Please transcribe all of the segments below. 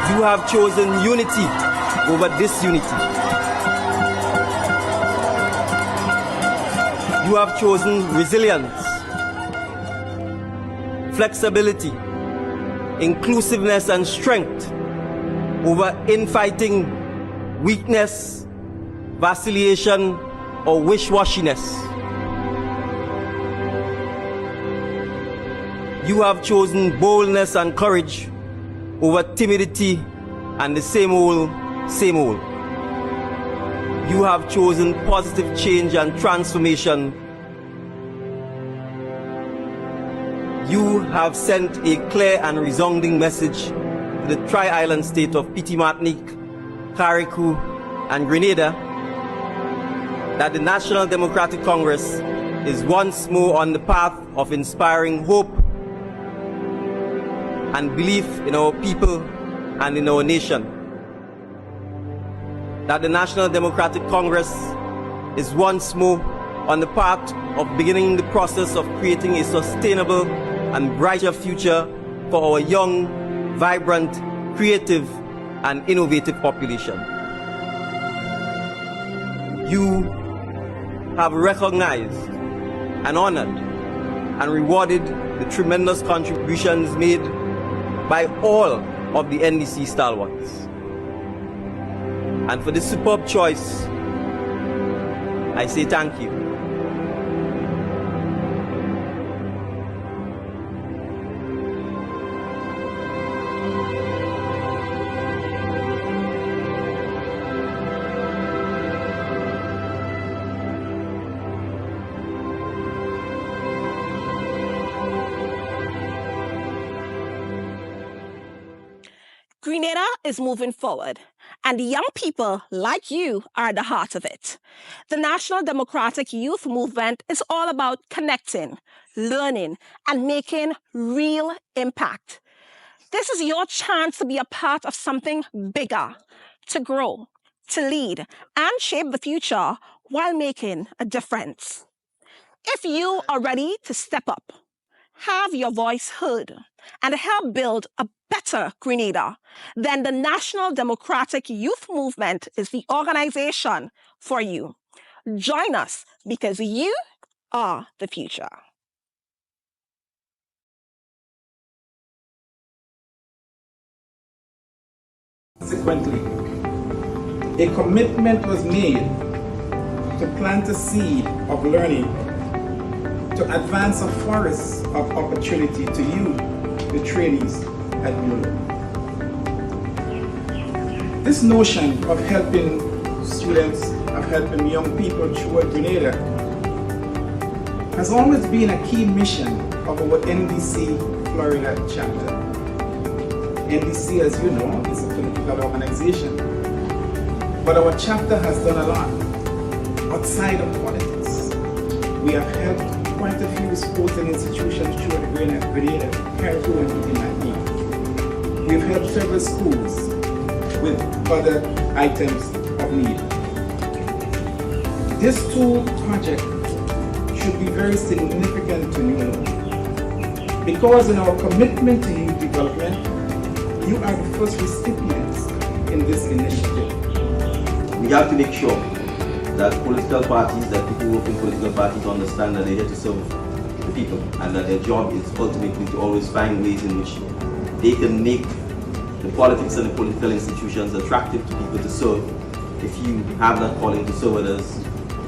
You have chosen unity over disunity. You have chosen resilience, flexibility, inclusiveness and strength over infighting, weakness, vacillation, or wish-washiness. You have chosen boldness and courage over timidity and the same old, same old. You have chosen positive change and transformation. You have sent a clear and resounding message to the tri-island state of Petite Martinique, Carriacou, and Grenada that the National Democratic Congress is once more on the path of inspiring hope and belief in our people and in our nation. That the National Democratic Congress is once more on the path of beginning the process of creating a sustainable and brighter future for our young, vibrant, creative, and innovative population. You have recognized and honored and rewarded the tremendous contributions made by all of the NDC stalwarts. And for this superb choice, I say thank you. Grenada is moving forward, and the young people like you are at the heart of it. The National Democratic Youth Movement is all about connecting, learning, and making real impact. This is your chance to be a part of something bigger, to grow, to lead, and shape the future while making a difference. If you are ready to step up, have your voice heard, and help build a better Grenada, then the National Democratic Youth Movement is the organization for you. Join us because you are the future. Consequently, a commitment was made to plant a seed of learning, to advance a forest of opportunity to you, the trainees at ULO. This notion of helping students, of helping young people throughout Grenada has always been a key mission of our NDC Florida chapter. NDC, as you know, is a political organization, but our chapter has done a lot outside of politics. We have helped quite a few sporting institutions throughout the Grenada, Carriacou, and Petite Martinique. We've helped several schools with other items of need. This tool project should be very significant to you, because in our commitment to youth development, you are the first recipients in this initiative. We have to make sure that political parties, that people work in political parties understand that they're here to serve the people and that their job is ultimately to always find ways in which they can make the politics and the political institutions attractive to people to serve. If you have that calling to serve others,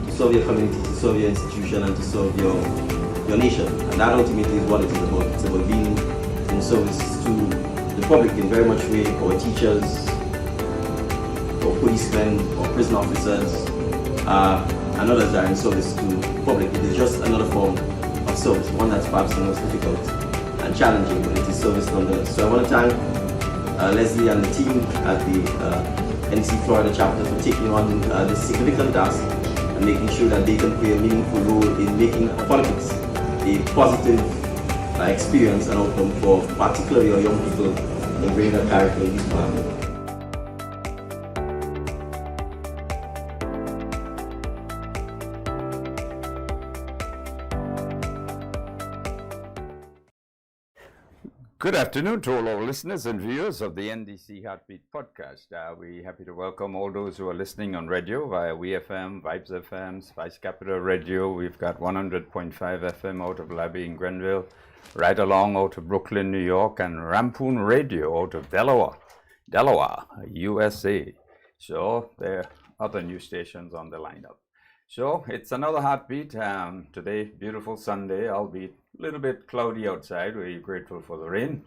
to serve your community, to serve your institution, and to serve your nation. And that ultimately is what it is about. It's about being in service to the public in very much way, our teachers, or policemen, or prison officers, and others that are in service to the public. It is just another form of service, one that's perhaps the most difficult and challenging, but it is service nonetheless. So I want to thank Leslie and the team at the NDC Florida chapter for taking on this significant task and making sure that they can play a meaningful role in making politics a positive experience and outcome for particularly our young people in Grenada, Carriacou, and East Martinique. Good afternoon to all our listeners and viewers of the NDC Heartbeat podcast. We're happy to welcome all those who are listening on radio via WeFM, Vibes FM, Spice Capital Radio. We've got 100.5 FM out of Labby in Grenville, right along out of Brooklyn, New York, and Rampoon Radio out of Delaware, USA. So there are other new stations on the lineup. So it's another heartbeat. Today, beautiful Sunday, albeit a little bit cloudy outside. We're grateful for the rain,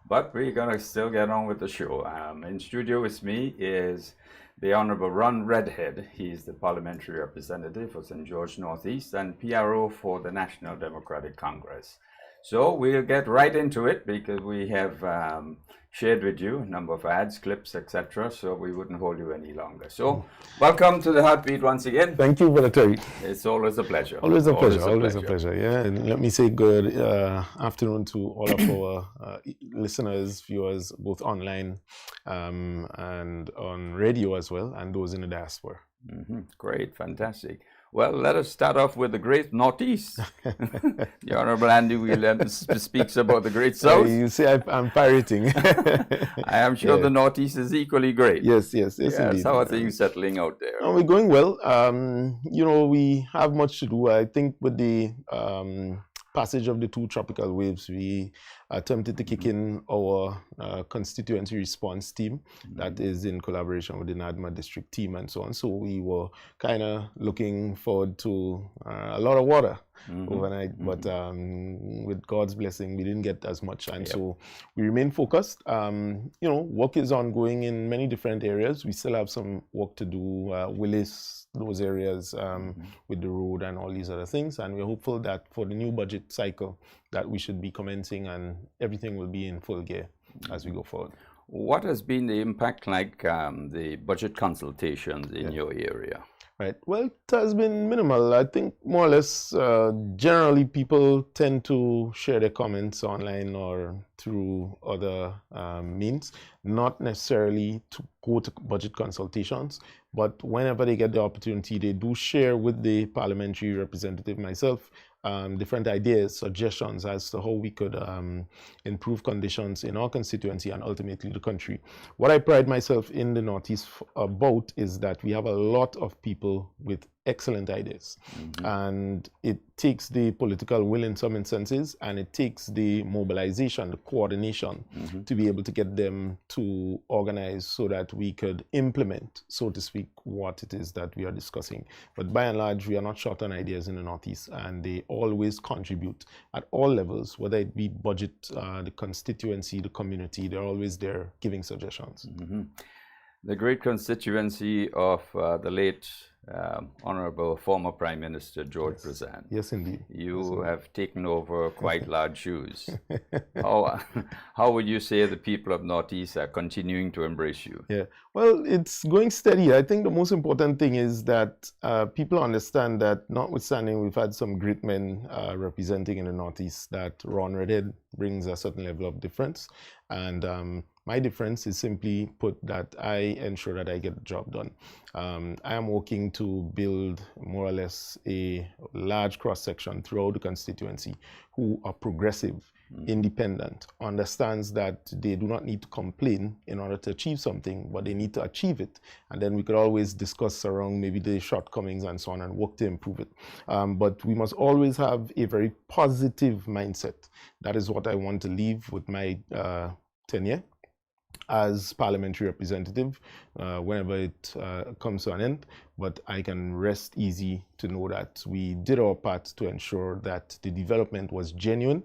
but we're gonna still get on with the show. In studio with me is the Honorable Ron Redhead. He's the parliamentary representative for St. George Northeast and PRO for the National Democratic Congress. So we'll get right into it because we have shared with you a number of ads, clips, etc. So we wouldn't hold you any longer. So welcome to the Heartbeat once again. Thank you, Brother Terry. It's always a pleasure. Always a pleasure. Yeah, and let me say good afternoon to all of our listeners, viewers, both online and on radio as well, and those in the diaspora. Great, fantastic. Well, let us start off with the Great Northeast. The Honorable Andy Williams speaks about the Great South. You say I'm parroting. I am sure the Northeast is equally great. Yes, indeed. How are things settling out there? We're going well. We have much to do. I think with the passage of the 2 tropical waves, we attempted to kick in our constituency response team that is in collaboration with the NADMA district team and so on. So we were kind of looking forward to a lot of water overnight, but with God's blessing, we didn't get as much. And so we remain focused. Work is ongoing in many different areas. We still have some work to do, Willis, those areas with the road and all these other things. And we're hopeful that for the new budget cycle that we should be commencing and everything will be in full gear as we go forward. What has been the impact like the budget consultations in your area? Right. Well, it has been minimal. I think more or less, generally people tend to share their comments online or through other means, not necessarily to go to budget consultations, but whenever they get the opportunity, they do share with the parliamentary representative, myself, different ideas, suggestions as to how we could improve conditions in our constituency and ultimately the country. What I pride myself in the Northeast about is that we have a lot of people with excellent ideas, and it takes the political will in some instances, and it takes the mobilization, the coordination to be able to get them to organize so that we could implement, so to speak, what it is that we are discussing. But by and large, we are not short on ideas in the Northeast, and they always contribute at all levels, whether it be budget, the constituency, the community, they're always there giving suggestions. The great constituency of the late Honorable former Prime Minister George Brezan. Yes, indeed. You have taken over quite large shoes. How would you say the people of Northeast are continuing to embrace you? Yeah, well, it's going steady. I think the most important thing is that people understand that notwithstanding we've had some great men representing in the Northeast, that Ron Redhead brings a certain level of difference. And my difference is simply put that I ensure that I get the job done. I am working to build more or less a large cross-section throughout the constituency who are progressive, independent, understands that they do not need to complain in order to achieve something, but they need to achieve it. And then we could always discuss around maybe the shortcomings and so on and work to improve it. But we must always have a very positive mindset. That is what I want to leave with my tenure as parliamentary representative whenever it comes to an end, but I can rest easy to know that we did our part to ensure that the development was genuine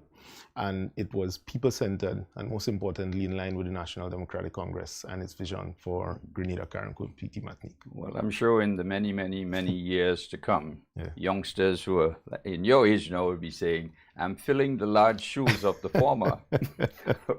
and it was people-centered and most importantly in line with the National Democratic Congress and its vision for Grenada, Carriacou, PT Martinique. Well, I'm sure in the many, many, many years to come, youngsters who are in your age now will be saying, I'm filling the large shoes of the former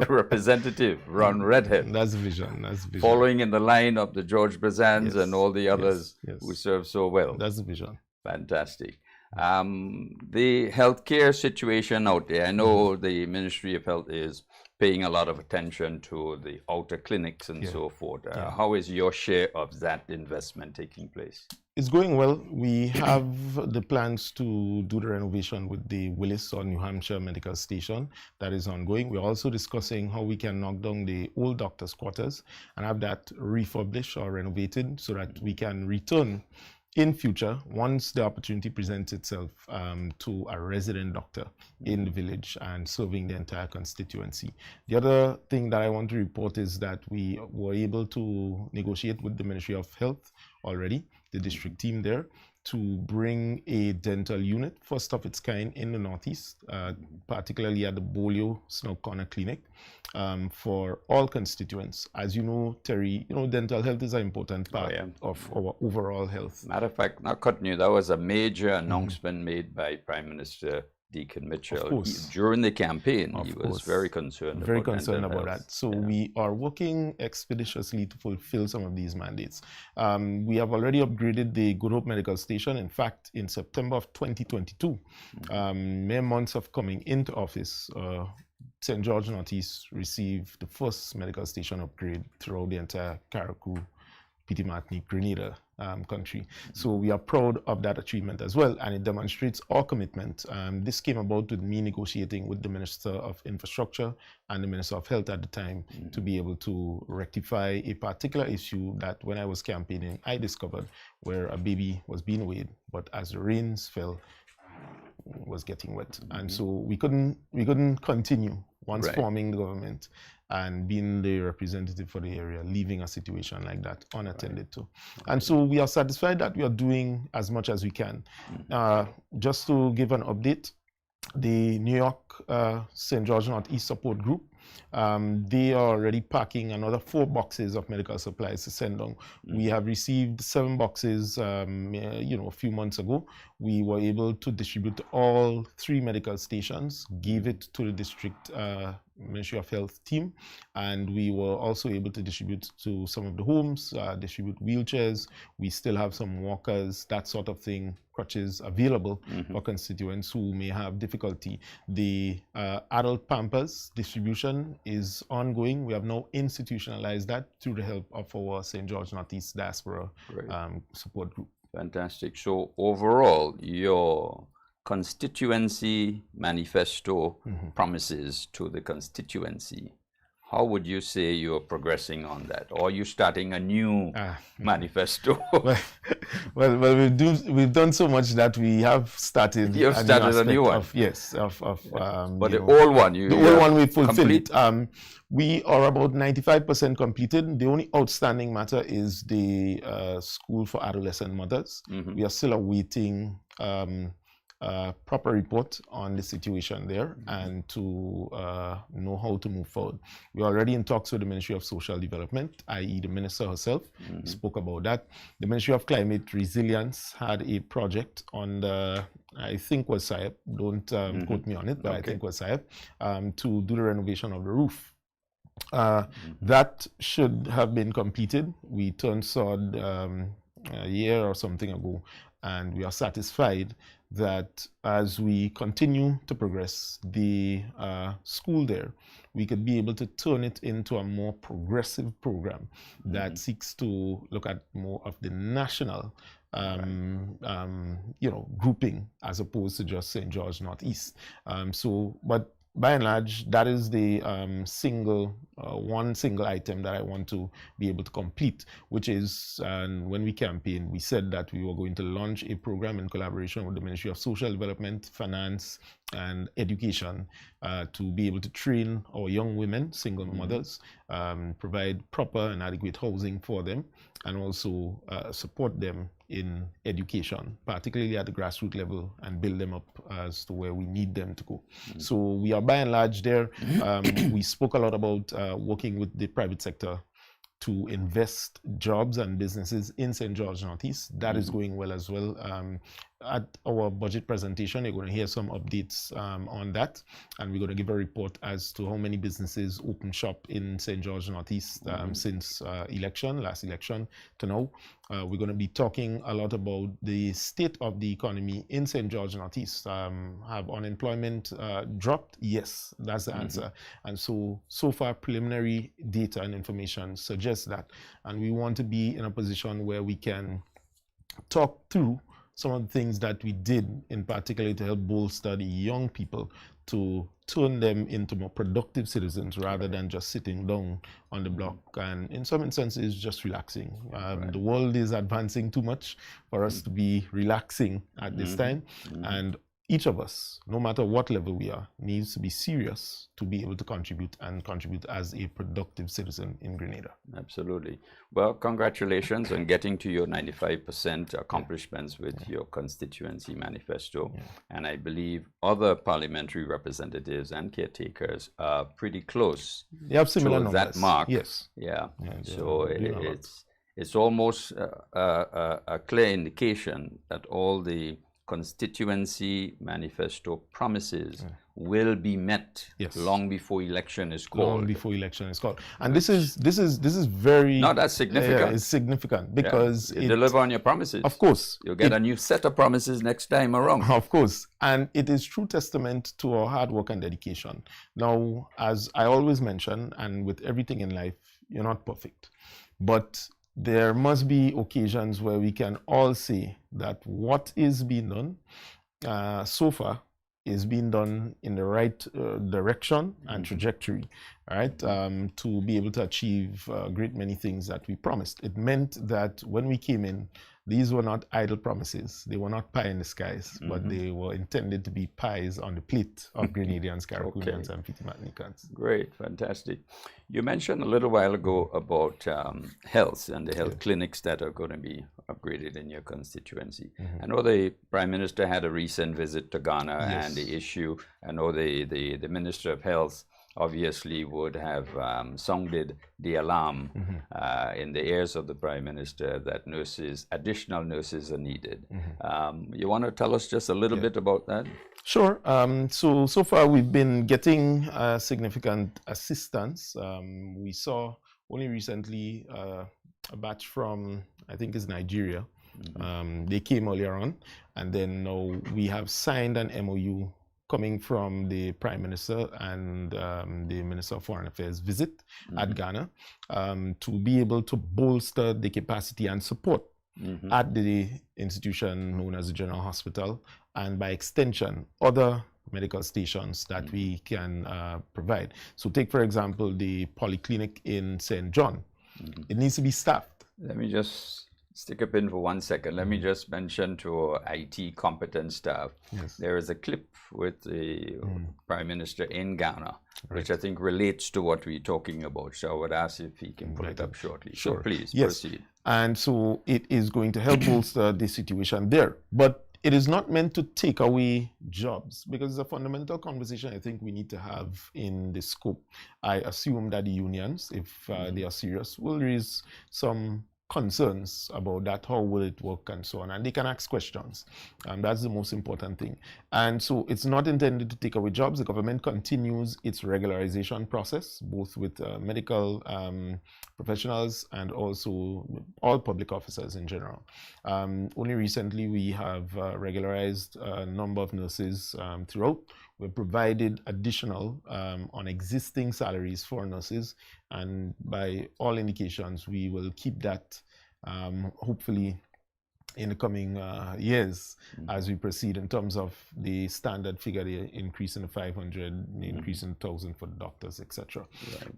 representative, Ron Redhead. That's the vision. That's the vision. Following in the line of the George Brezans and all the others who serve so well. That's the vision. Fantastic. The healthcare situation out there, I know the Ministry of Health is paying a lot of attention to the outer clinics and so forth. How is your share of that investment taking place? It's going well. We have the plans to do the renovation with the Willis or New Hampshire Medical Station. That is ongoing. We're also discussing how we can knock down the old doctor's quarters and have that refurbished or renovated so that we can return in future, once the opportunity presents itself, to a resident doctor in the village and serving the entire constituency. The other thing that I want to report is that we were able to negotiate with the Ministry of Health already, the district team there, to bring a dental unit, first of its kind in the Northeast, particularly at the Bolio Snow Corner Clinic, for all constituents. As you know, Terry, dental health is an important part of our overall health. Matter of fact, not cutting you, that was a major announcement made by Prime Minister Deacon Mitchell. During the campaign, he was very concerned about that. So we are working expeditiously to fulfill some of these mandates. We have already upgraded the Good Hope Medical Station. In fact, in September of 2022, mere months of coming into office, St. George Northeast received the first medical station upgrade throughout the entire Carriacou, Petite Martinique, Grenada country. So we are proud of that achievement as well, and it demonstrates our commitment. This came about with me negotiating with the Minister of Infrastructure and the Minister of Health at the time to be able to rectify a particular issue that when I was campaigning, I discovered where a baby was being weighed, but as the rains fell, was getting wet. And so we couldn't continue once forming the government and being the representative for the area, leaving a situation like that unattended to. And so we are satisfied that we are doing as much as we can. Just to give an update, the New York St. George Northeast Support Group, they are already packing another 4 boxes of medical supplies to send down. We have received 7 boxes, a few months ago. We were able to distribute to all 3 medical stations, give it to the district Ministry of Health team, and we were also able to distribute to some of the homes, distribute wheelchairs. We still have some walkers, that sort of thing, crutches available for constituents who may have difficulty. The adult Pampers distribution is ongoing. We have now institutionalized that through the help of our St. George Northeast Diaspora support group. Fantastic. So overall, your constituency manifesto promises to the constituency, how would you say you're progressing on that? Or are you starting a new manifesto? well, we've done so much that we have started. You've started a new one. But the old one, the old one we fulfilled it. We are about 95% completed. The only outstanding matter is the school for adolescent mothers. We are still awaiting proper report on the situation there and to know how to move forward. We're already in talks with the Ministry of Social Development, i.e. the Minister herself. We spoke about that. The Ministry of Climate Resilience had a project on the, I think was SIAP, don't quote me on it, but I think was SIAP, to do the renovation of the roof. That should have been completed. We turned sod a year or something ago, and we are satisfied that as we continue to progress the school there, we could be able to turn it into a more progressive program that seeks to look at more of the national grouping as opposed to just St. George Northeast. But by and large, that is the one single item that I want to be able to complete, which is when we campaigned, we said that we were going to launch a program in collaboration with the Ministry of Social Development, Finance, and Education to be able to train our young women, single mothers, provide proper and adequate housing for them, and also support them in education, particularly at the grassroots level, and build them up as to where we need them to go. So we are by and large there. We spoke a lot about working with the private sector to invest jobs and businesses in St. George Northeast. That is going well as well. At our budget presentation, you're going to hear some updates on that, and we're going to give a report as to how many businesses open shop in St. George Northeast since last election to now. We're going to be talking a lot about the state of the economy in St. George Northeast. Have unemployment dropped? Yes, that's the answer. And so far, preliminary data and information suggests that, and we want to be in a position where we can talk through some of the things that we did, in particular to help bolster the young people, to turn them into more productive citizens rather than just sitting down on the block and in some instances just relaxing. The world is advancing too much for us to be relaxing at this time, and each of us, no matter what level we are, needs to be serious to be able to contribute and contribute as a productive citizen in Grenada. Absolutely. Well, congratulations on getting to your 95% accomplishments with your constituency manifesto. And I believe other parliamentary representatives and caretakers are pretty close They have similar numbers. that mark. Yes. Yeah. So it's almost a clear indication that all the constituency manifesto promises will be met long before election is called. Long before election is called, and this is very. No, that's significant. It's significant because you deliver on your promises. Of course, you'll get a new set of promises next time around. Of course, and it is true testament to our hard work and dedication. Now, as I always mention, and with everything in life, you're not perfect, but there must be occasions where we can all say that what is being done so far is being done in the right direction and trajectory, right? To be able to achieve a great many things that we promised. It meant that when we came in, these were not idle promises. They were not pie in the skies, but they were intended to be pies on the plate of Grenadians, Caracunians, and Fiti Martinicans. Great, fantastic. You mentioned a little while ago about health and the health clinics that are going to be upgraded in your constituency. I know the Prime Minister had a recent visit to Ghana and the issue, I know the Minister of Health obviously would have sounded the alarm in the ears of the Prime Minister that additional nurses are needed. You want to tell us just a little bit about that? Sure. So far we've been getting significant assistance. We saw only recently a batch from, I think it's Nigeria. They came earlier on, and then now we have signed an MOU coming from the Prime Minister and the Minister of Foreign Affairs visit at Ghana to be able to bolster the capacity and support at the institution known as the General Hospital, and by extension, other medical stations that we can provide. So take, for example, the polyclinic in St. John. It needs to be staffed. Let me just stick a pin for 1 second. Let me just mention to our IT competent staff, there is a clip with the Prime Minister in Ghana, which I think relates to what we're talking about. So I would ask if he can put it up shortly. Sure. So please proceed. And so it is going to help bolster the situation there. But it is not meant to take away jobs, because it's a fundamental conversation I think we need to have in the scope. I assume that the unions, if they are serious, will raise some concerns about that, how will it work and so on, and they can ask questions. That's the most important thing. And so it's not intended to take away jobs. The government continues its regularization process, both with medical professionals and also all public officers in general. Only recently we have regularized a number of nurses throughout. We've provided additional on existing salaries for nurses, and by all indications, we will keep that hopefully in the coming years as we proceed in terms of the standard figure, the increase in the 500, the increase in 1,000 for the doctors, etc.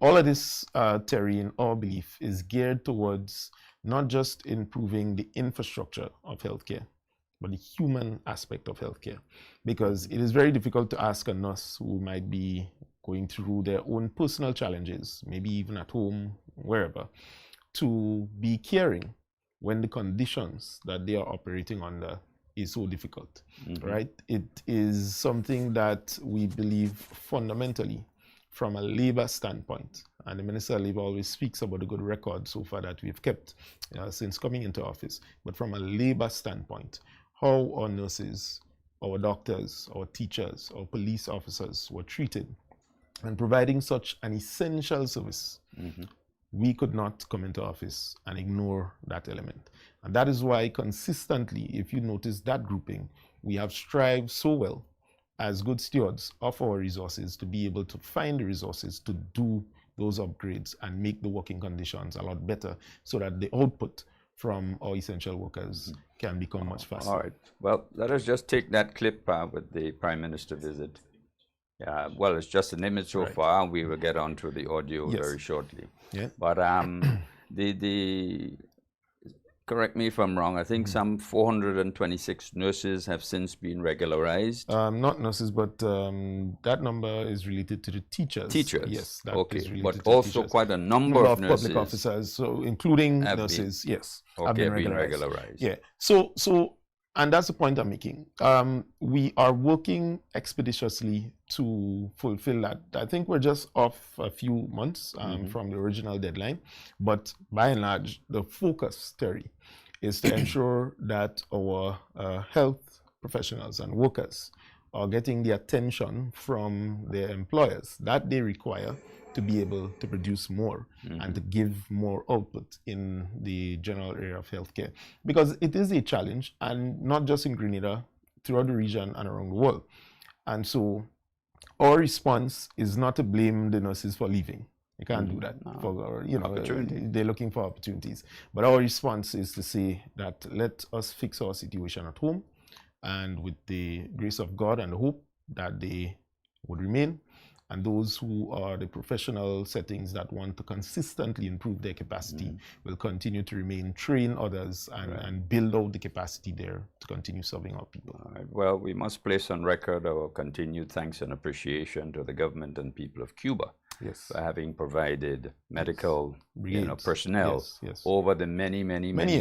All of this, Terry, in our belief, is geared towards not just improving the infrastructure of healthcare, but the human aspect of healthcare, because it is very difficult to ask a nurse who might be going through their own personal challenges, maybe even at home, wherever, to be caring when the conditions that they are operating under is so difficult, right? It is something that we believe fundamentally from a labor standpoint, and the Minister of Labor always speaks about the good record so far that we've kept since coming into office, but from a labor standpoint, how our nurses, our doctors, our teachers, our police officers were treated and providing such an essential service, we could not come into office and ignore that element. And that is why consistently, if you notice that grouping, we have strived so well as good stewards of our resources to be able to find the resources to do those upgrades and make the working conditions a lot better, so that the output from our essential workers can become much faster. All right. Well, let us just take that clip with the Prime Minister visit. Well, it's just an image so far. We will get on to the audio very shortly. Yeah. But correct me if I'm wrong, I think some 426 nurses have since been regularized. Not nurses, but that number is related to the teachers. Teachers? Yes. That okay, is related but to also teachers. quite a number of nurses. Public officers, so including nurses, yes, have been regularized. Yeah. So, and that's the point I'm making. We are working expeditiously to fulfill that. I think we're just off a few months from the original deadline, but by and large, the focus, Terry, is to ensure that our health professionals and workers are getting the attention from their employers that they require to be able to produce more and to give more output in the general area of healthcare. Because it is a challenge, and not just in Grenada, throughout the region and around the world. And so our response is not to blame the nurses for leaving. You can't do that. For, they're looking for opportunities. But our response is to say that let us fix our situation at home, and with the grace of God and the hope that they would remain, and those who are the professional settings that want to consistently improve their capacity will continue to remain, train others, and build out the capacity there to continue serving our people. All right. Well, we must place on record our continued thanks and appreciation to the government and people of Cuba for having provided medical personnel over the many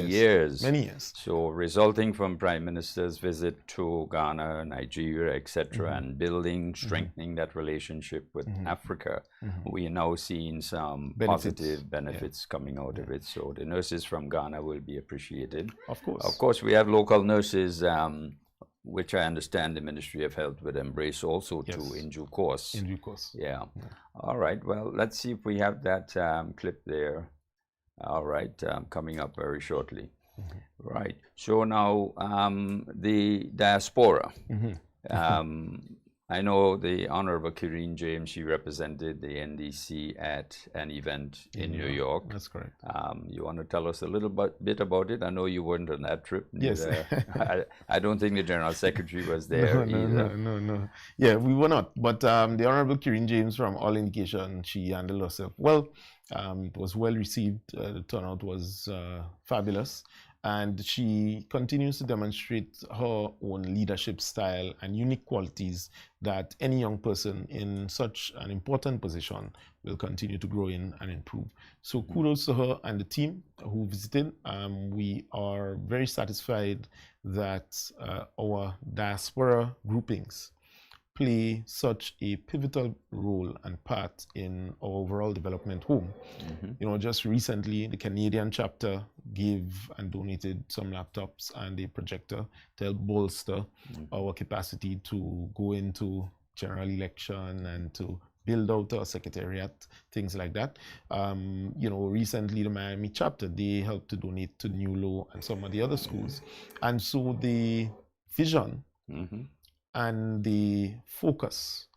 years. Many years. So resulting from Prime Minister's visit to Ghana, Nigeria, etc., and building, strengthening that relationship with Africa, we are now seeing some positive benefits coming out of it. So the nurses from Ghana will be appreciated. Of course. Of course, we have local nurses, which I understand the Ministry of Health would embrace also too in due course. In due course. Yeah. All right. Well, let's see if we have that clip there. All right. Coming up very shortly. Right. So now the diaspora. I know the Honorable Kireen James, she represented the NDC at an event in New York. That's correct. You want to tell us a little bit about it? I know you weren't on that trip. Yes. I don't think the General Secretary was there either. No. Yeah, we were not. But the Honorable Kireen James, from all indication, she handled herself well. It was well received. The turnout was fabulous. And she continues to demonstrate her own leadership style and unique qualities that any young person in such an important position will continue to grow in and improve. So kudos to her and the team who visited. We are very satisfied that our diaspora groupings play such a pivotal role and part in our overall development home. Just recently, the Canadian chapter gave and donated some laptops and a projector to help bolster our capacity to go into general election and to build out our secretariat, things like that. Recently the Miami chapter, they helped to donate to New Low and some of the other schools. And so the vision and the focus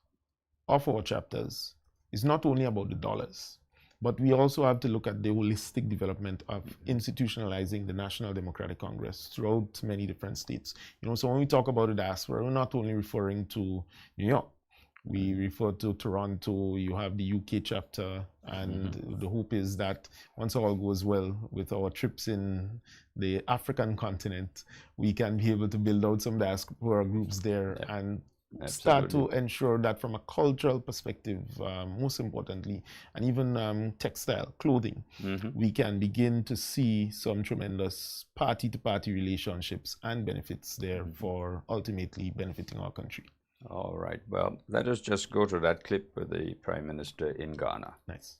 of our chapters is not only about the dollars, but we also have to look at the holistic development of institutionalizing the National Democratic Congress throughout many different states. So when we talk about the diaspora, we're not only referring to New York. We refer to Toronto, you have the UK chapter, and the hope is that once all goes well with our trips in the African continent, we can be able to build out some diaspora groups there and start to ensure that from a cultural perspective, most importantly, and even textile, clothing, we can begin to see some tremendous party-to-party relationships and benefits there for ultimately benefiting our country. All right. Well, let us just go to that clip with the Prime Minister in Ghana. Nice.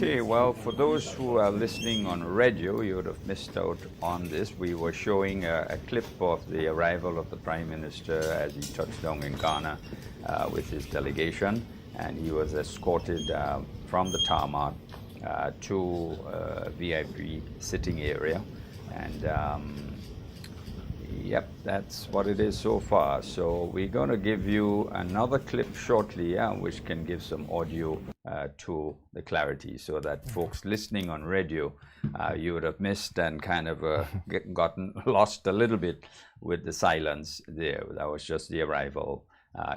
Okay, well, for those who are listening on radio, you would have missed out on this. We were showing a clip of the arrival of the Prime Minister as he touched down in Ghana with his delegation, and he was escorted from the tarmac to VIP sitting area, and yep, that's what it is so far. So we're going to give you another clip shortly, which can give some audio to the clarity, so that folks listening on radio, you would have missed and kind of gotten lost a little bit with the silence there. That was just the arrival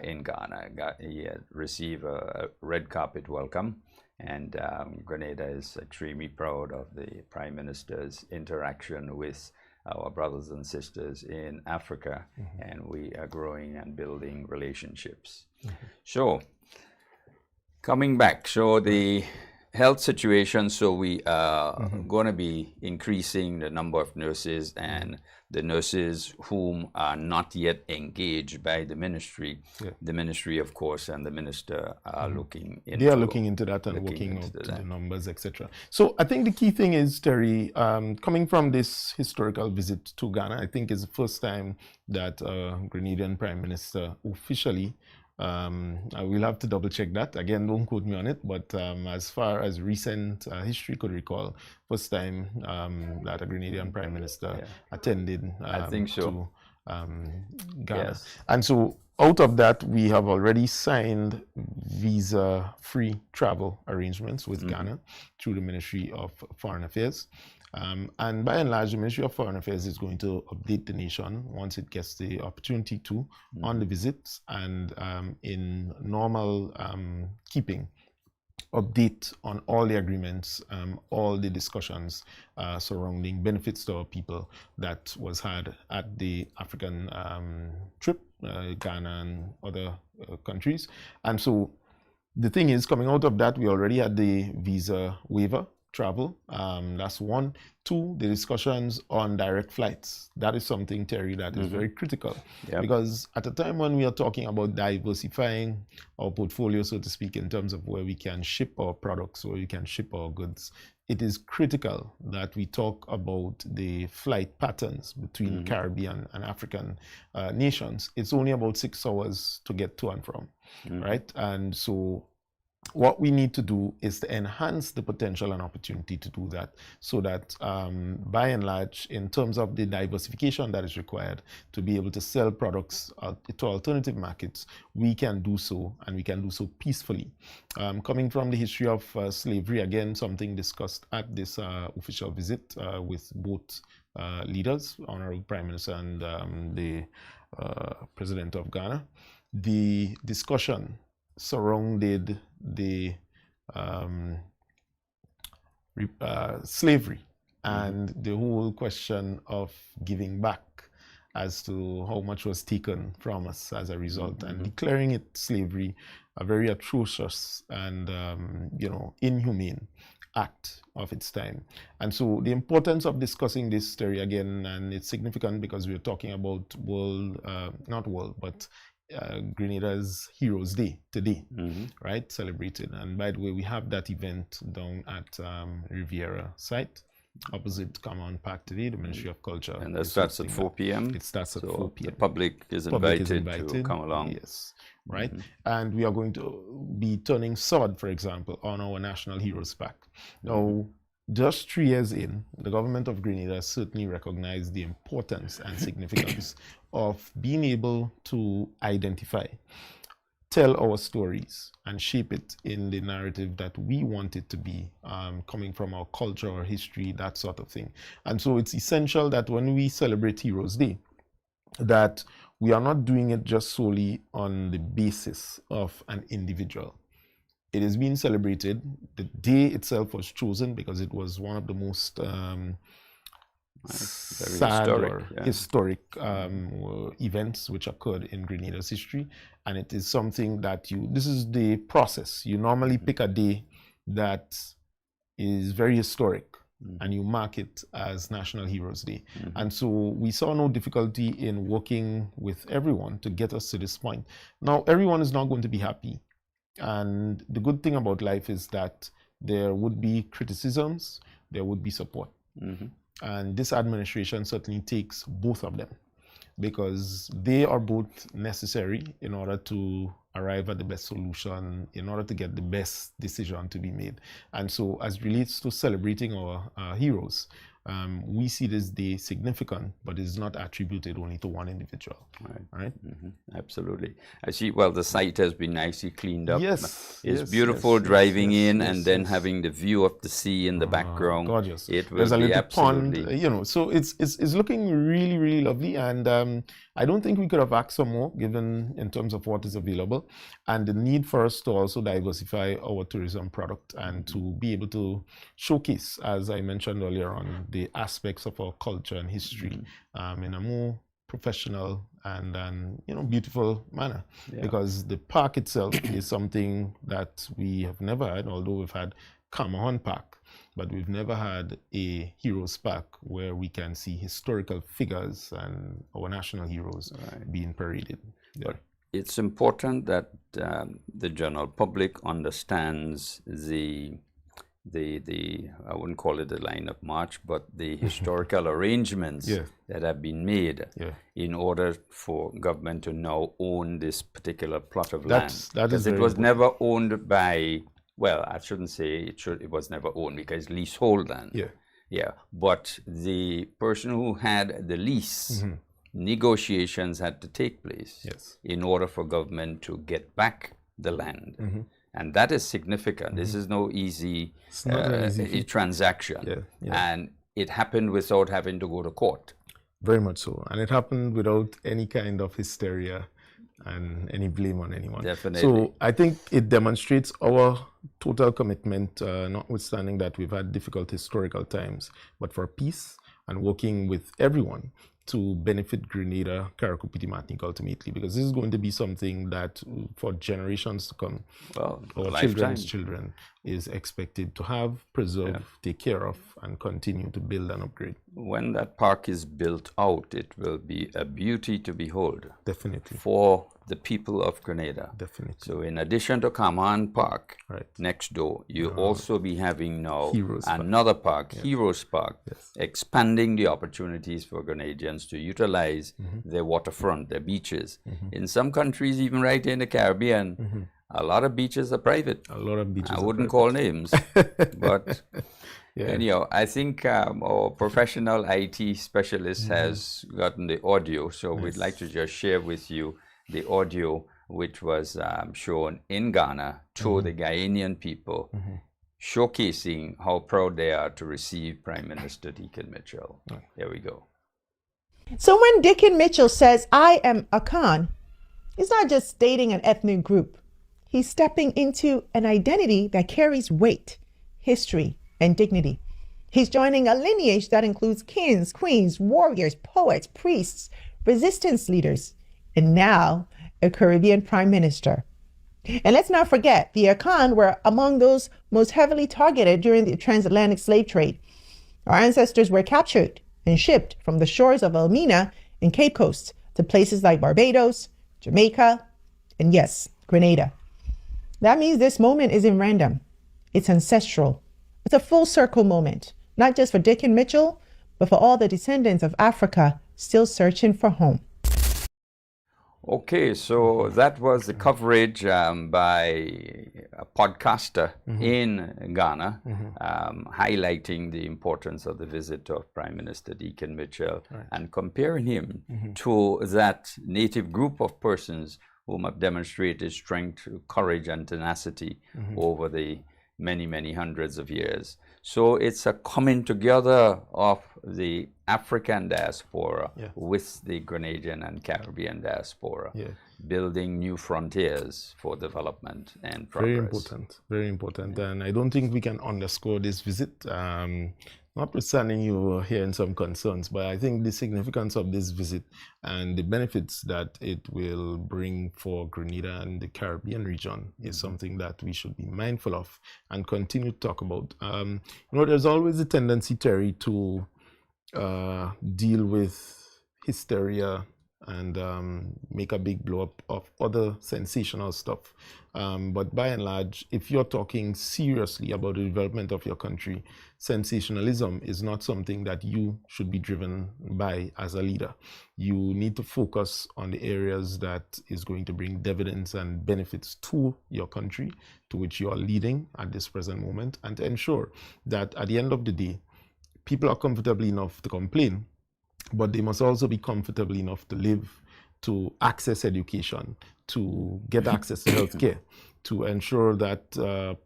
in Ghana. He received a red carpet welcome, and Grenada is extremely proud of the Prime Minister's interaction with our brothers and sisters in Africa, and we are growing and building relationships. So, coming back, so the health situation, so we are going to be increasing the number of nurses, and the nurses whom are not yet engaged by the ministry. The ministry, of course, and the minister are looking into. They are looking into that and working out the numbers, etc. So I think the key thing is, Terry, coming from this historical visit to Ghana, I think is the first time that Grenadian Prime Minister officially, I will have to double check that. Again, don't quote me on it, but as far as recent history could recall, first time that a Grenadian Prime Minister attended I think so. to Ghana. Yes. And so out of that, we have already signed visa-free travel arrangements with Ghana through the Ministry of Foreign Affairs. And by and large, the Ministry of Foreign Affairs is going to update the nation once it gets the opportunity to on the visits, and in normal keeping, update on all the agreements, all the discussions surrounding benefits to our people that was had at the African trip, Ghana and other countries. And so the thing is, coming out of that, we already had the visa waiver travel. That's one. Two, the discussions on direct flights. That is something, Terry, that is very critical. Because at a time when we are talking about diversifying our portfolio, so to speak, in terms of where we can ship our products, where we can ship our goods, it is critical that we talk about the flight patterns between Caribbean and African nations. It's only about 6 hours to get to and from, right? And so what we need to do is to enhance the potential and opportunity to do that, so that by and large, in terms of the diversification that is required to be able to sell products to alternative markets, we can do so, and we can do so peacefully. Coming from the history of slavery, again, something discussed at this official visit with both leaders, Honorable Prime Minister and the President of Ghana. The discussion surrounded the slavery and the whole question of giving back as to how much was taken from us as a result, and declaring it slavery, a very atrocious and inhumane act of its time. And so the importance of discussing this story again, and it's significant because we're talking about Grenada's Heroes Day today, right? Celebrated. And by the way, we have that event down at Riviera site, opposite Common Park today, the Ministry of Culture. And that starts at 4 p.m.? It starts at 4 p.m. The public is invited to come along. Yes, right? And we are going to be turning sword, for example, on our National Heroes Pack. Now, just 3 years in, the government of Grenada certainly recognized the importance and significance of being able to identify, tell our stories, and shape it in the narrative that we want it to be, coming from our culture, our history, that sort of thing. And so it's essential that when we celebrate Heroes Day, that we are not doing it just solely on the basis of an individual. It is being celebrated. The day itself was chosen because it was one of the most historic events which occurred in Grenada's history. And it is something that this is the process. You normally pick a day that is very historic, and you mark it as National Heroes Day. And so we saw no difficulty in working with everyone to get us to this point. Now, everyone is not going to be happy. And the good thing about life is that there would be criticisms, there would be support. Mm-hmm. And this administration certainly takes both of them, because they are both necessary in order to arrive at the best solution, in order to get the best decision to be made. And so as relates to celebrating our heroes, we see this day significant, but it's not attributed only to one individual. Right? Mm-hmm. Absolutely. I see, well, the site has been nicely cleaned up. Yes. It's beautiful driving in and then having the view of the sea in the background. Gorgeous. It will There's a be little absolutely... pond, you know, so it's looking really, really lovely. And I don't think we could have asked for more, given in terms of what is available and the need for us to also diversify our tourism product and to be able to showcase, as I mentioned earlier on, the aspects of our culture and history in a more professional and you know, beautiful manner. Because the park itself is something that we have never had, although we've had Kamahan Park, but we've never had a Heroes Park where we can see historical figures and our national heroes being paraded. But it's important that the general public understands the I wouldn't call it the line of march, but the historical arrangements that have been made in order for government to now own this particular plot of land. Because it was never owned by, well, I shouldn't say it was never owned, because leasehold land. But the person who had the lease, negotiations had to take place in order for government to get back the land. And that is significant. This is no easy transaction. And it happened without having to go to court. Very much so. And it happened without any kind of hysteria and any blame on anyone. Definitely. So I think it demonstrates our total commitment, notwithstanding that we've had difficult historical times, but for peace and working with everyone to benefit Grenada, Karakupiti, Martinique ultimately, because this is going to be something that for generations to come, our children's children is expected to have, preserve, take care of, and continue to build and upgrade. When that park is built out, it will be a beauty to behold. Definitely. For the people of Grenada. Definitely. So in addition to Kaman Park, next door, you'll also be having now another park, Heroes Park, expanding the opportunities for Grenadians to utilize their waterfront, their beaches. In some countries, even right in the Caribbean, a lot of beaches are private. A lot of beaches I wouldn't call names, but anyhow, I think our professional IT specialist has gotten the audio, so we'd like to just share with you the audio which was shown in Ghana to the Ghanaian people, showcasing how proud they are to receive Prime Minister Deacon Mitchell. Here we go. So when Deacon Mitchell says, "I am a Khan," he's not just stating an ethnic group. He's stepping into an identity that carries weight, history, and dignity. He's joining a lineage that includes kings, queens, warriors, poets, priests, resistance leaders, and now a Caribbean prime minister. And let's not forget, the Akan were among those most heavily targeted during the transatlantic slave trade. Our ancestors were captured and shipped from the shores of Elmina and Cape Coast to places like Barbados, Jamaica, and yes, Grenada. That means this moment isn't random. It's ancestral. It's a full circle moment, not just for Deacon Mitchell, but for all the descendants of Africa still searching for home. Okay, so that was the coverage by a podcaster in Ghana, highlighting the importance of the visit of Prime Minister Deacon Mitchell and comparing him to that native group of persons whom have demonstrated strength, courage, and tenacity over the many, many hundreds of years. So it's a coming together of the African diaspora with the Grenadian and Caribbean diaspora, building new frontiers for development and progress. Very important, very important. And I don't think we can underscore this visit. Notwithstanding you were hearing some concerns, but I think the significance of this visit and the benefits that it will bring for Grenada and the Caribbean region is something that we should be mindful of and continue to talk about. You know, there's always a tendency, Terry, to deal with hysteria and make a big blow up of other sensational stuff. But by and large, if you're talking seriously about the development of your country, sensationalism is not something that you should be driven by as a leader. You need to focus on the areas that is going to bring dividends and benefits to your country, to which you are leading at this present moment, and to ensure that at the end of the day, people are comfortable enough to complain, but they must also be comfortable enough to live, to access education, to get access to healthcare, to ensure that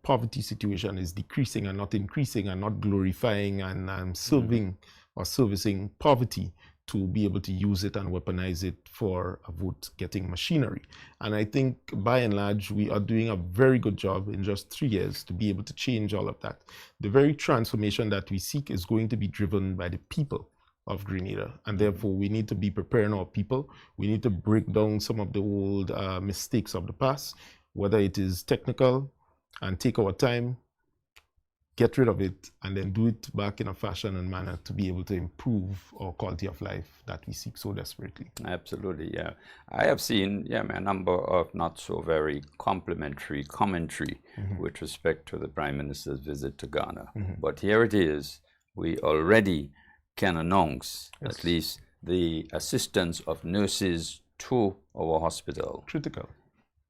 poverty situation is decreasing and not increasing, and not glorifying and serving or servicing poverty, to be able to use it and weaponize it for a vote-getting machinery. And I think by and large, we are doing a very good job in just 3 years to be able to change all of that. The very transformation that we seek is going to be driven by the people of Grenada, and therefore we need to be preparing our people. We need to break down some of the old mistakes of the past, whether it is technical, and take our time, get rid of it, and then do it back in a fashion and manner to be able to improve our quality of life that we seek so desperately. Absolutely, yeah. I have seen a number of not so very complimentary commentary with respect to the Prime Minister's visit to Ghana. But here it is, we already can announce at least the assistance of nurses to our hospital. Critical.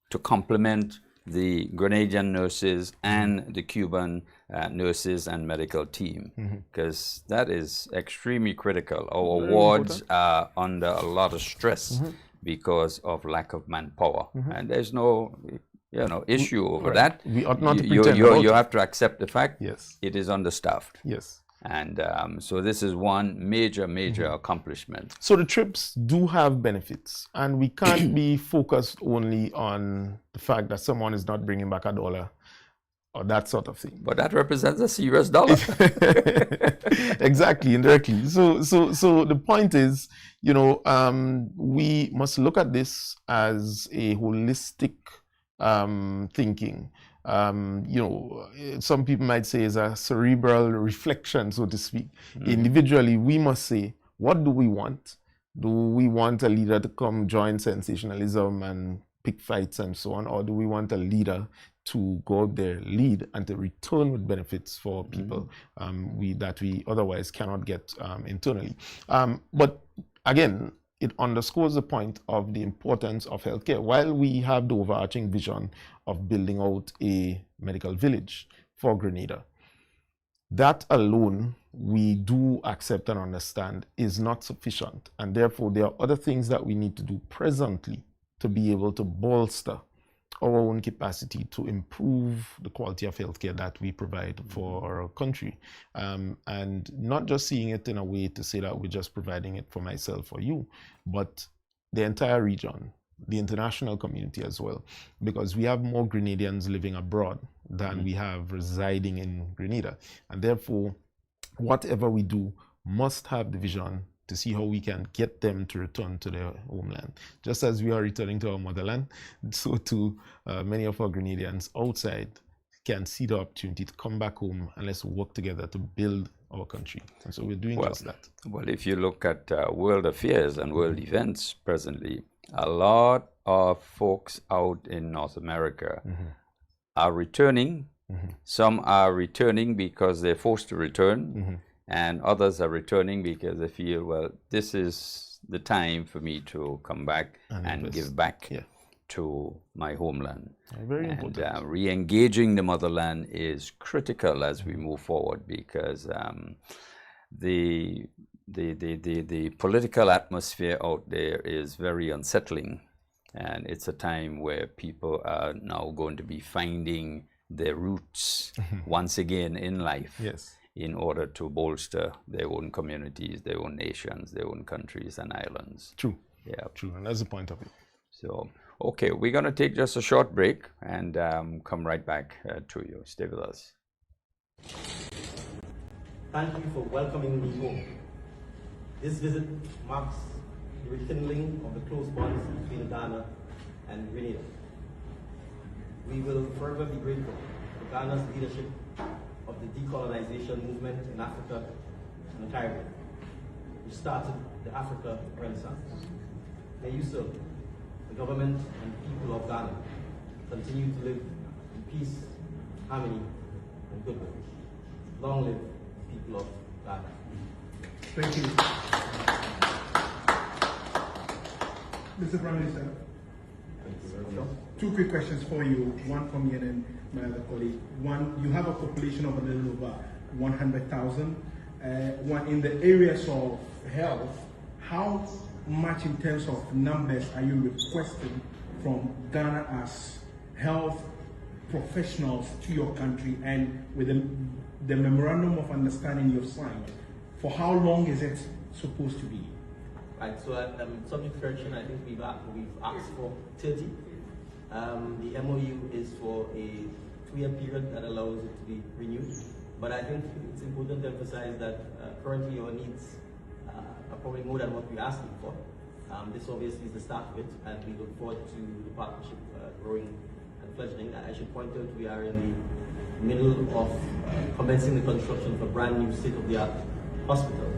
To complement the Grenadian nurses and the Cuban nurses and medical team, because that is extremely critical. Our wards are under a lot of stress because of lack of manpower, and there's no issue over that. We ought not to pretend about you have to accept the fact it is understaffed. Yes. And so this is one major accomplishment. So the trips do have benefits, and we can't be focused only on the fact that someone is not bringing back $1 or that sort of thing. But that represents a serious dollar. Exactly, indirectly. So the point is, we must look at this as a holistic thinking. Some people might say is a cerebral reflection, so to speak. Individually, we must say, what do we want? Do we want a leader to come join sensationalism and pick fights and so on? Or do we want a leader to go out there, lead, and to return with benefits for people that we otherwise cannot get internally? But again, it underscores the point of the importance of healthcare. While we have the overarching vision of building out a medical village for Grenada, that alone, we do accept and understand, is not sufficient. And therefore, there are other things that we need to do presently to be able to bolster our own capacity to improve the quality of healthcare that we provide for our country. And not just seeing it in a way to say that we're just providing it for myself or you, but the entire region, the international community as well, because we have more Grenadians living abroad than we have residing in Grenada. And therefore, whatever we do must have the vision to see how we can get them to return to their homeland. Just as we are returning to our motherland, so too many of our Grenadians outside can see the opportunity to come back home, and let's work together to build our country. And so we're doing just that. Well, if you look at world affairs and world events presently, a lot of folks out in North America are returning. Some are returning because they're forced to return. And others are returning because they feel, well, this is the time for me to come back and give back to my homeland. Very important. Re-engaging the motherland is critical as we move forward, because the political atmosphere out there is very unsettling, and it's a time where people are now going to be finding their roots once again in life. Yes. In order to bolster their own communities, their own nations, their own countries and islands. True. Yeah. True, and that's the point of it. So, okay, we're going to take just a short break and come right back to you. Stay with us. Thank you for welcoming me home. This visit marks the rekindling of the close bonds between Ghana and Grenada. We will forever be grateful for Ghana's leadership of the decolonization movement in Africa and the Caribbean, which started the Africa Renaissance. may you serve the government and people of Ghana continue to live in peace, harmony, and goodwill. Long live the people of Ghana. Thank you. Mr. Prime Minister, two quick questions for you, one from me and then my other colleague. One, you have a population of a little over 100,000. One, in the areas of health, how much in terms of numbers are you requesting from Ghana as health professionals to your country, and with the memorandum of understanding you've signed, for how long is it supposed to be? Right, so subject to correction, I think we've asked for 30. The MOU is for a 2-year period that allows it to be renewed. But I think it's important to emphasize that currently our needs are probably more than what we're asking for. This obviously is the start of it, and we look forward to the partnership growing and fledgling. I should point out we are in the middle of commencing the construction of a brand new state-of-the-art hospital.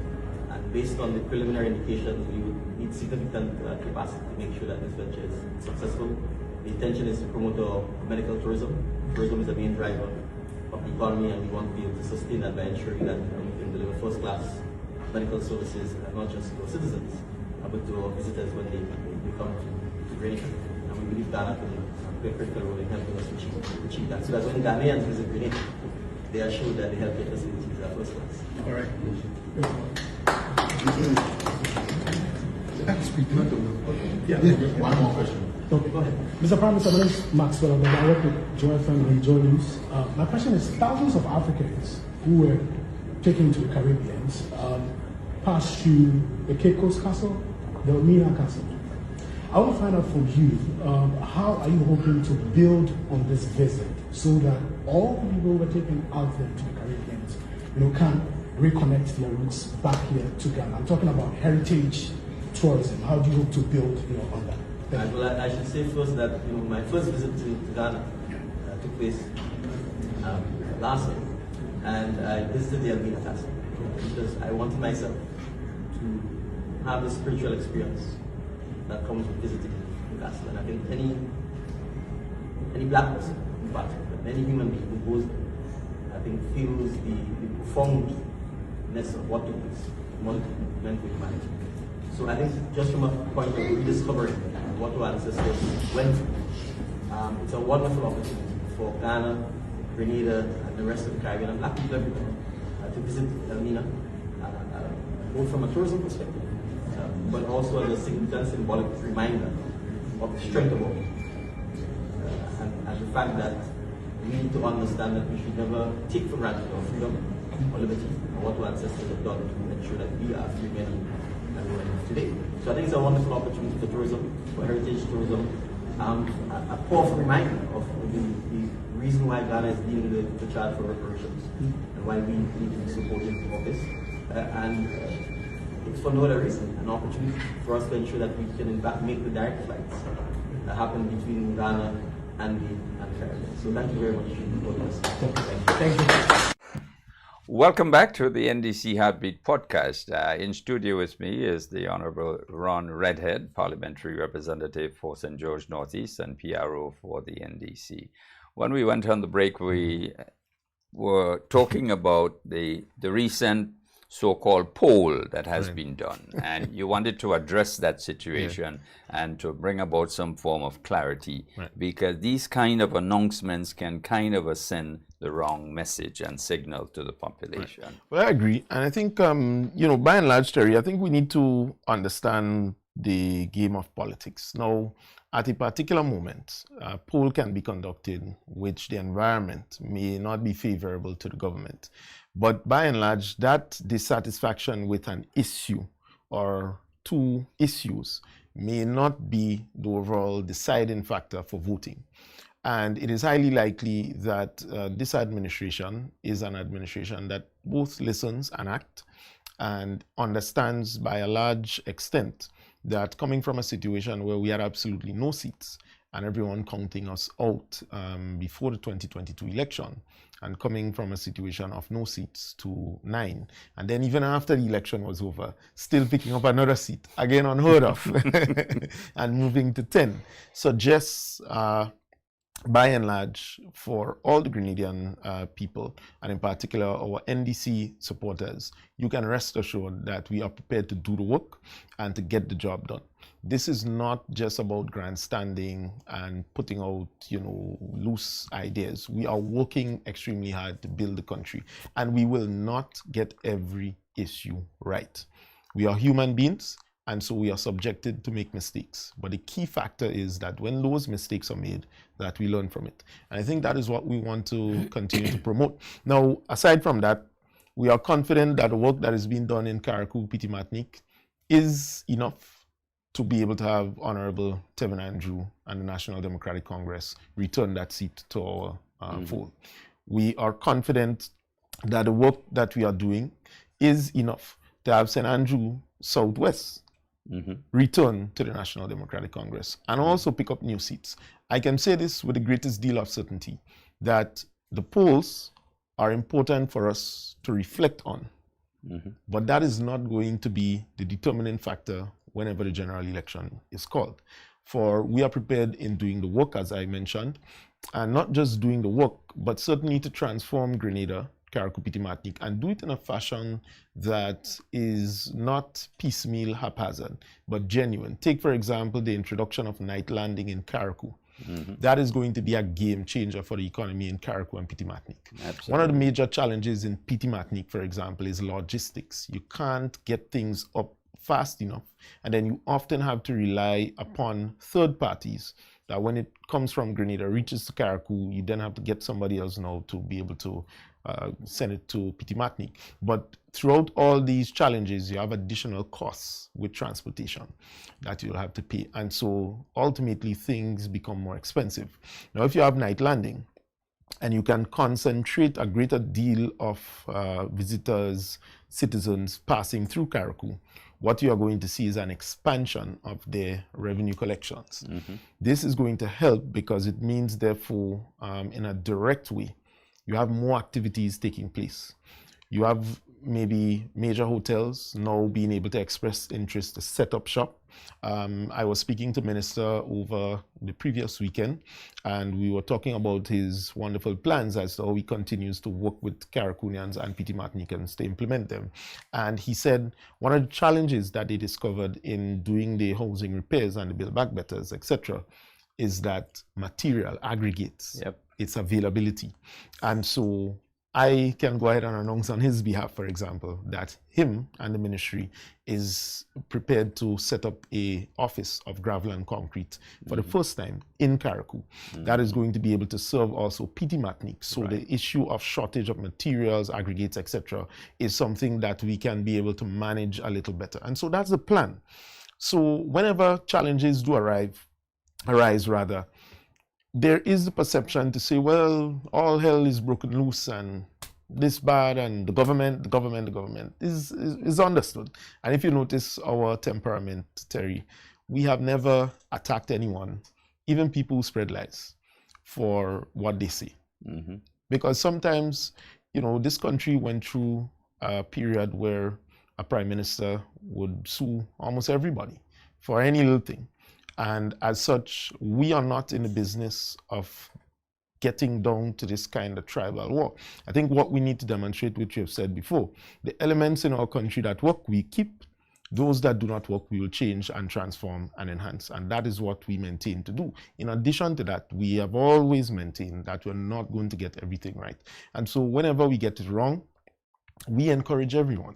And based on the preliminary indications, we would need significant capacity to make sure that this venture is successful. The intention is to promote our medical tourism. Tourism is a main driver of the economy, and we want to be able to sustain that by ensuring that we can deliver first-class medical services, not just to our citizens, but to our visitors when they come to Grenada. And we believe Ghana can play a critical role in helping us achieve that. So that when Ghanaians visit Grenada, they are sure that the healthcare facilities are first class. All right. One more question. Okay. Go ahead. Mr. Prime Minister, my name is Maxwell. I'm the director of Joy FM and Joy News. My question is, thousands of Africans who were taken to the Caribbean passed through the Cape Coast Castle, the Mina Castle. I want to find out from you, how are you hoping to build on this visit so that all the people who were taken out there to the Caribbean, can reconnect their roots back here to Ghana? I'm talking about heritage tourism. How do you hope to build on that? Well, I should say first that my first visit to Ghana took place last year, and I visited the Elmina Castle because I wanted myself to have the spiritual experience that comes with visiting the castle. And I think any black person, in fact, any human being who goes there, I think feels the profoundness of what it is meant with humanity. So I think just from a point of rediscovering what our ancestors went through, it's a wonderful opportunity for Ghana, Grenada, and the rest of the Caribbean, and black people everywhere, to visit Elmina, both from a tourism perspective, but also as a significant symbolic reminder of the strength of our people. And the fact that we need to understand that we should never take for granted our freedom or liberty, or what our ancestors have done to ensure that we are free men and women today. So I think it's a wonderful opportunity for tourism, for heritage tourism, a powerful reminder of the reason why Ghana is leading the charge for reparations and why we need to be supportive of this. And it's for no other reason, an opportunity for us to ensure that we can in fact make the direct flights that happen between Ghana and the Caribbean. So thank you very much for this. Thank you. Welcome back to the NDC Heartbeat podcast. In studio with me is the Honorable Ron Redhead, Parliamentary Representative for St. George Northeast and PRO for the NDC. When we went on the break, we were talking about the recent so-called poll that has been done, and you wanted to address that situation and to bring about some form of clarity, because these kind of announcements can kind of send the wrong message and signal to the population. Well, I agree, and I think by and large, Terry, I think we need to understand the game of politics. Now, at a particular moment, a poll can be conducted which the environment may not be favorable to the government. But by and large, that dissatisfaction with an issue or two issues may not be the overall deciding factor for voting. And it is highly likely that this administration is an administration that both listens and acts and understands by a large extent that coming from a situation where we had absolutely no seats and everyone counting us out before the 2022 election, and coming from a situation of no seats to 9, and then even after the election was over, still picking up another seat, again unheard of, and moving to 10, suggests by and large, for all the Grenadian people, and in particular our NDC supporters, you can rest assured that we are prepared to do the work and to get the job done. This is not just about grandstanding and putting out, loose ideas. We are working extremely hard to build the country, and we will not get every issue right. We are human beings, and so we are subjected to make mistakes. But the key factor is that when those mistakes are made, that we learn from it. And I think that is what we want to continue to promote. Now, aside from that, we are confident that the work that is being done in Carriacou, Petit Martinique is enough to be able to have Honorable Tevin Andrew and the National Democratic Congress return that seat to our fold. We are confident that the work that we are doing is enough to have St. Andrew Southwest return to the National Democratic Congress and also pick up new seats. I can say this with the greatest deal of certainty, that the polls are important for us to reflect on, but that is not going to be the determining factor whenever the general election is called. For we are prepared in doing the work, as I mentioned, and not just doing the work, but certainly to transform Grenada, Carriacou, Petit Martinique, and do it in a fashion that is not piecemeal, haphazard, but genuine. Take, for example, the introduction of night landing in Carriacou. That is going to be a game changer for the economy in Carriacou and Petit Martinique. Absolutely. One of the major challenges in Petit Martinique, for example, is logistics. You can't get things up fast enough, and then you often have to rely upon third parties that when it comes from Grenada, reaches to Carriacou, you then have to get somebody else now to be able to send it to Petit Martinique. But throughout all these challenges, you have additional costs with transportation that you'll have to pay. And so ultimately things become more expensive. Now, if you have night landing and you can concentrate a greater deal of visitors, citizens passing through Carriacou, what you are going to see is an expansion of their revenue collections. This is going to help because it means, therefore, in a direct way, you have more activities taking place. You have maybe major hotels now being able to express interest to set up shop. I was speaking to Minister over the previous weekend, and we were talking about his wonderful plans as to how he continues to work with Carriacouians and Petit Martiniquans to implement them. And he said one of the challenges that they discovered in doing the housing repairs and the Build Back Betters, etc., is that material aggregates, its availability. And so I can go ahead and announce on his behalf, for example, that him and the ministry is prepared to set up a office of gravel and concrete for the first time in Carriacou. That is going to be able to serve also Petit Martinique. So the issue of shortage of materials, aggregates, etc., is something that we can be able to manage a little better. And so that's the plan. So whenever challenges do arise, there is the perception to say, well, all hell is broken loose and this bad, and the government is understood. And if you notice our temperament, Terry, we have never attacked anyone, even people who spread lies, for what they say. Because sometimes, this country went through a period where a prime minister would sue almost everybody for any little thing. And as such, we are not in the business of getting down to this kind of tribal war. I think what we need to demonstrate, which you have said before, the elements in our country that work, we keep. Those that do not work, we will change and transform and enhance. And that is what we maintain to do. In addition to that, we have always maintained that we're not going to get everything right. And so whenever we get it wrong, we encourage everyone,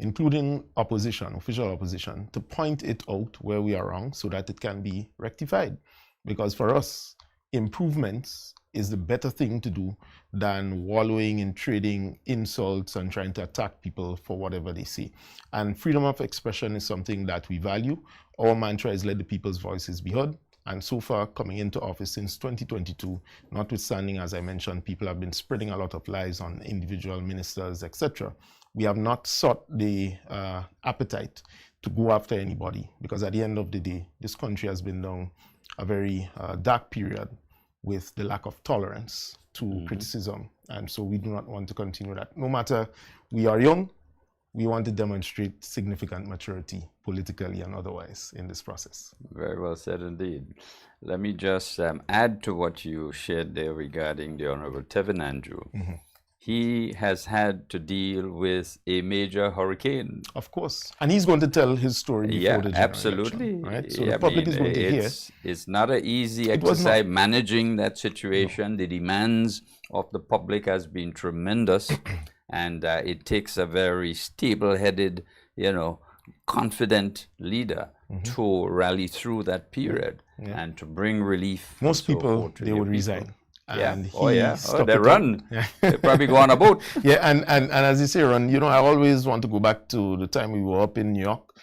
including opposition, official opposition, to point it out where we are wrong so that it can be rectified. Because for us, improvements is the better thing to do than wallowing in trading insults and trying to attack people for whatever they say. And freedom of expression is something that we value. Our mantra is let the people's voices be heard. And so far, coming into office since 2022, notwithstanding, as I mentioned, people have been spreading a lot of lies on individual ministers, etc., we have not sought the appetite to go after anybody, because at the end of the day, this country has been down a very dark period with the lack of tolerance to criticism. And so we do not want to continue that. No matter we are young, we want to demonstrate significant maturity politically and otherwise in this process. Very well said indeed. Let me just add to what you shared there regarding the Honorable Tevin Andrew. He has had to deal with a major hurricane. Of course. And he's going to tell his story before the general absolutely. election, right? So the public is going to hear. It's not an easy exercise managing that situation. The demands of the public has been tremendous. And it takes a very stable-headed, confident leader to rally through that period and to bring relief. Most people, they would resign. And they run. They probably go on a boat. And as you say, Ron, I always want to go back to the time we were up in New York,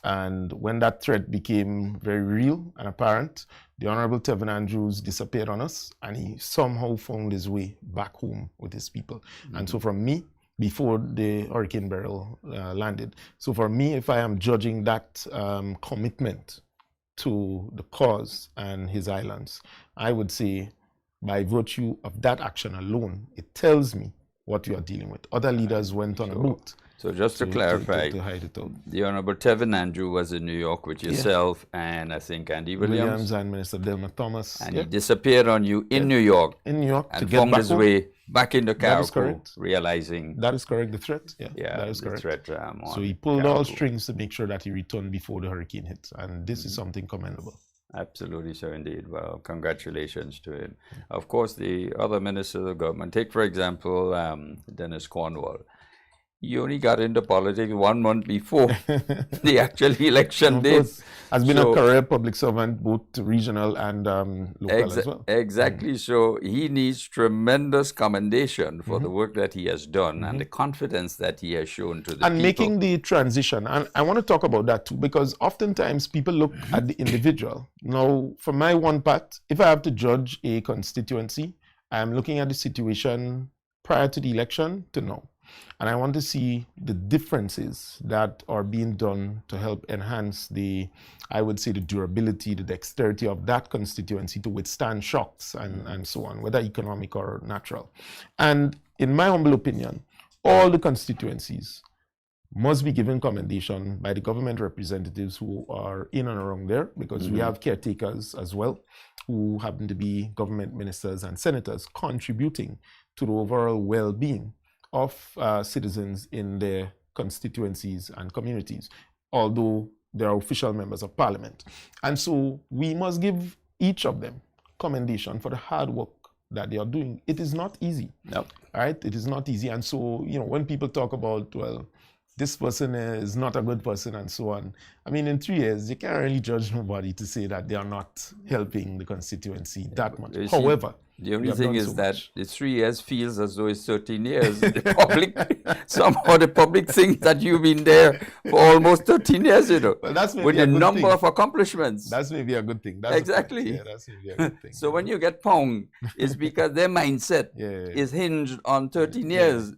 and when that threat became very real and apparent, the Honorable Tevin Andrews disappeared on us, and he somehow found his way back home with his people. And so from me, before the Hurricane Beryl landed, so for me, if I am judging that commitment to the cause and his islands, I would say, by virtue of that action alone, it tells me what you are dealing with. Other leaders went on a boat. So just to clarify, to hide it out. The Honorable Tevin Andrew was in New York with yourself and I think Andy Williams and Minister Delma Thomas. And he disappeared on you in New York. In New York and found his way back in the Caribbean, realizing... That is correct, the threat. That is correct. Threat, so he pulled all strings to make sure that he returned before the hurricane hit. And this is something commendable. Absolutely, so indeed. Well, congratulations to him. Of course, the other ministers of the government, take for example, Dennis Cornwall. He only got into politics 1 month before the actual election day. Has been a career public servant, both regional and local as well. Exactly. So he needs tremendous commendation for the work that he has done and the confidence that he has shown to the people. And making the transition. And I want to talk about that too, because oftentimes people look at the individual. Now, for my one part, if I have to judge a constituency, I'm looking at the situation prior to the election to now. And I want to see the differences that are being done to help enhance I would say, the durability, the dexterity of that constituency to withstand shocks and so on, whether economic or natural. And in my humble opinion, all the constituencies must be given commendation by the government representatives who are in and around there, because we have caretakers as well, who happen to be government ministers and senators contributing to the overall well-being of citizens in their constituencies and communities, although they are official members of parliament. And so we must give each of them commendation for the hard work that they are doing. It is not easy. No. Right? It is not easy. And so, when people talk about, well, this person is not a good person and so on, I mean, in 3 years, you can't really judge nobody to say that they are not helping the constituency that much. However, the only thing is that the 3 years feels as though it's 13 years. The public, somehow the public thinks that you've been there for almost 13 years, Well, that's with a number of accomplishments. That's maybe a good thing. That's exactly. That's maybe a good thing. So when you get ponged, it's because their mindset is hinged on 13 years.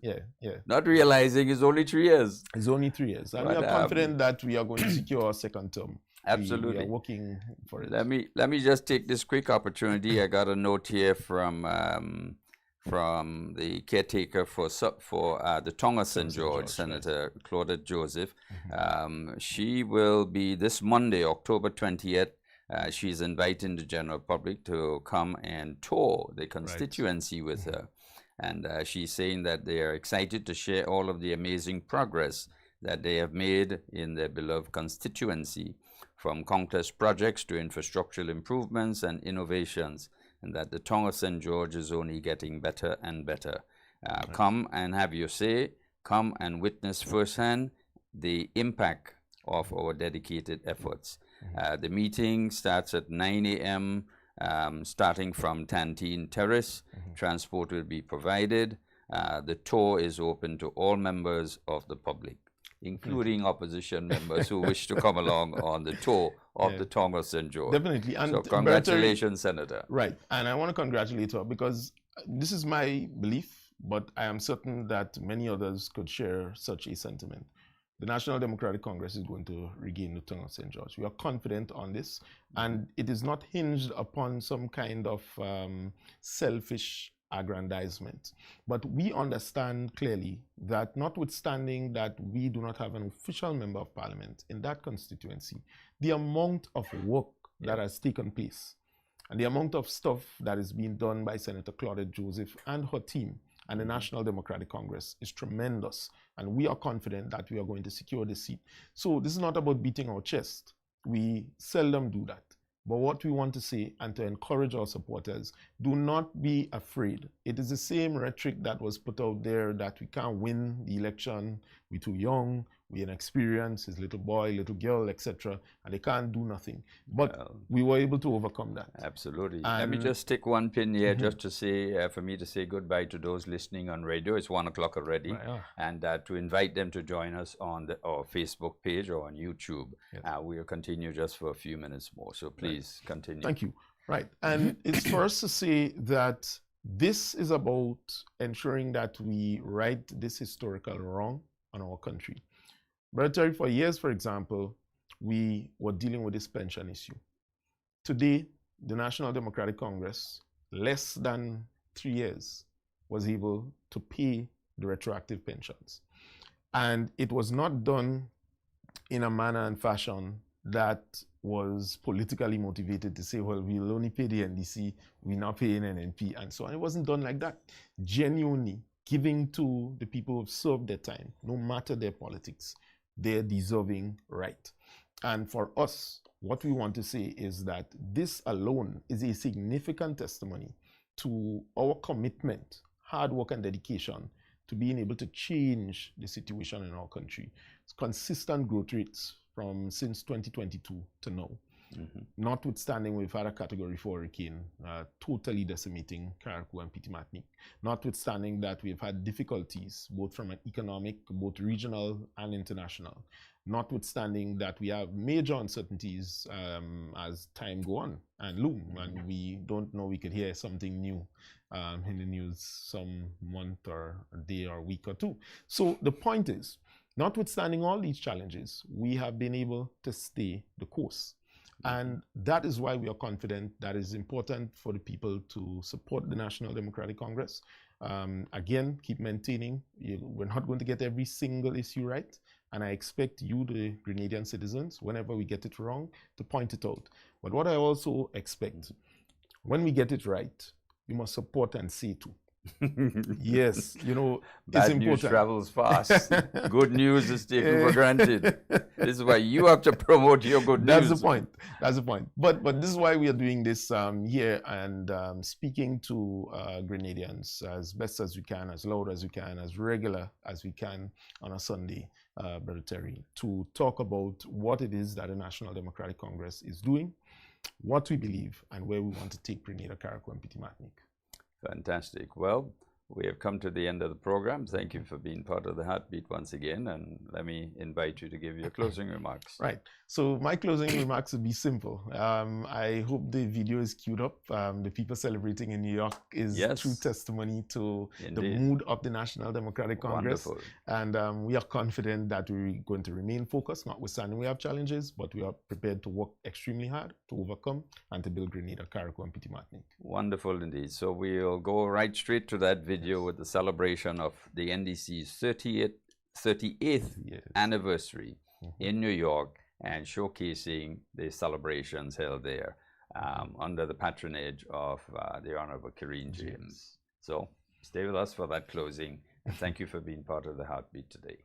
Not realizing it's only 3 years. It's only 3 years. And we are confident that we are going to secure our second term. Absolutely. We are working for it. Let me just take this quick opportunity. I got a note here from the caretaker for the Tonga St. George, Senator Claudette Joseph. She will be this Monday, October 20th. She's inviting the general public to come and tour the constituency with her. And she's saying that they are excited to share all of the amazing progress that they have made in their beloved constituency, from countless projects to infrastructural improvements and innovations, and that the Tonga St. George is only getting better and better. Come and have your say, come and witness firsthand the impact of our dedicated efforts. The meeting starts at 9 a.m., starting from Tantine Terrace. Transport will be provided. The tour is open to all members of the public, including opposition members who wish to come along on the tour of the Tonga St. George. Definitely. And so congratulations, Senator. Right. And I want to congratulate her, because this is my belief, but I am certain that many others could share such a sentiment, the National Democratic Congress is going to regain the tongue of St. George. We are confident on this, and it is not hinged upon some kind of selfish aggrandizement. But we understand clearly that notwithstanding that we do not have an official member of parliament in that constituency, the amount of work that has taken place and the amount of stuff that is being done by Senator Claudette Joseph and her team and the National Democratic Congress is tremendous. And we are confident that we are going to secure the seat. So this is not about beating our chest. We seldom do that. But what we want to say and to encourage our supporters, do not be afraid. It is the same rhetoric that was put out there that we can't win the election, we're too young, we're inexperienced, his little boy, little girl, etc., and they can't do nothing. But we were able to overcome that. Absolutely. Let me just stick one pin here just to say, for me to say goodbye to those listening on radio. It's 1 o'clock already. And to invite them to join us on our Facebook page or on YouTube. We'll continue just for a few minutes more. So please continue. Thank you. Right. And it's for us to say that this is about ensuring that we right this historical wrong on our country. Brother Terry, for years, for example, we were dealing with this pension issue. Today, the National Democratic Congress, less than 3 years, was able to pay the retroactive pensions. And it was not done in a manner and fashion that was politically motivated to say, well, we'll only pay the NDC, we're not paying NNP, and so on. It wasn't done like that. Genuinely giving to the people who've served their time, no matter their politics, their deserving right. And for us, what we want to say is that this alone is a significant testimony to our commitment, hard work and dedication to being able to change the situation in our country. It's consistent growth rates from since 2022 to now. Notwithstanding, we've had a Category 4 hurricane totally decimating Carriacou and Petit-Martinique. Notwithstanding that, we've had difficulties both from an economic, both regional and international. Notwithstanding that, we have major uncertainties as time go on and loom, and we don't know, we could hear something new in the news some month or a day or a week or two. So the point is, notwithstanding all these challenges, we have been able to stay the course. And that is why we are confident that it's important for the people to support the National Democratic Congress. Again, keep maintaining, we're not going to get every single issue right. And I expect you, the Grenadian citizens, whenever we get it wrong, to point it out. But what I also expect, when we get it right, you must support and say too. Yes, you know, bad it's important. News travels fast. Good news is taken for granted. This is why you have to promote your good news. That's the point. That's the point. But this is why we are doing this here and speaking to Grenadians as best as we can, as loud as we can, as regular as we can on a Sunday, Brother Terry, to talk about what it is that the National Democratic Congress is doing, what we believe, and where we want to take Grenada, Carriacou, and Petit-Martinique. Fantastic. Well, we have come to the end of the program. Thank you for being part of the Heartbeat once again. And let me invite you to give your closing remarks. Right. So my closing remarks would be simple. I hope the video is queued up. The people celebrating in New York is true testimony to the mood of the National Democratic Congress. Wonderful. And we are confident that we're going to remain focused, notwithstanding we have challenges, but we are prepared to work extremely hard to overcome and to build Grenada, Carriacou, and Petit-Martinique. Wonderful indeed. So we'll go right straight to that video with the celebration of the NDC's 38th anniversary in New York and showcasing the celebrations held there under the patronage of the Honorable Karine James. So stay with us for that closing, and thank you for being part of the Heartbeat today.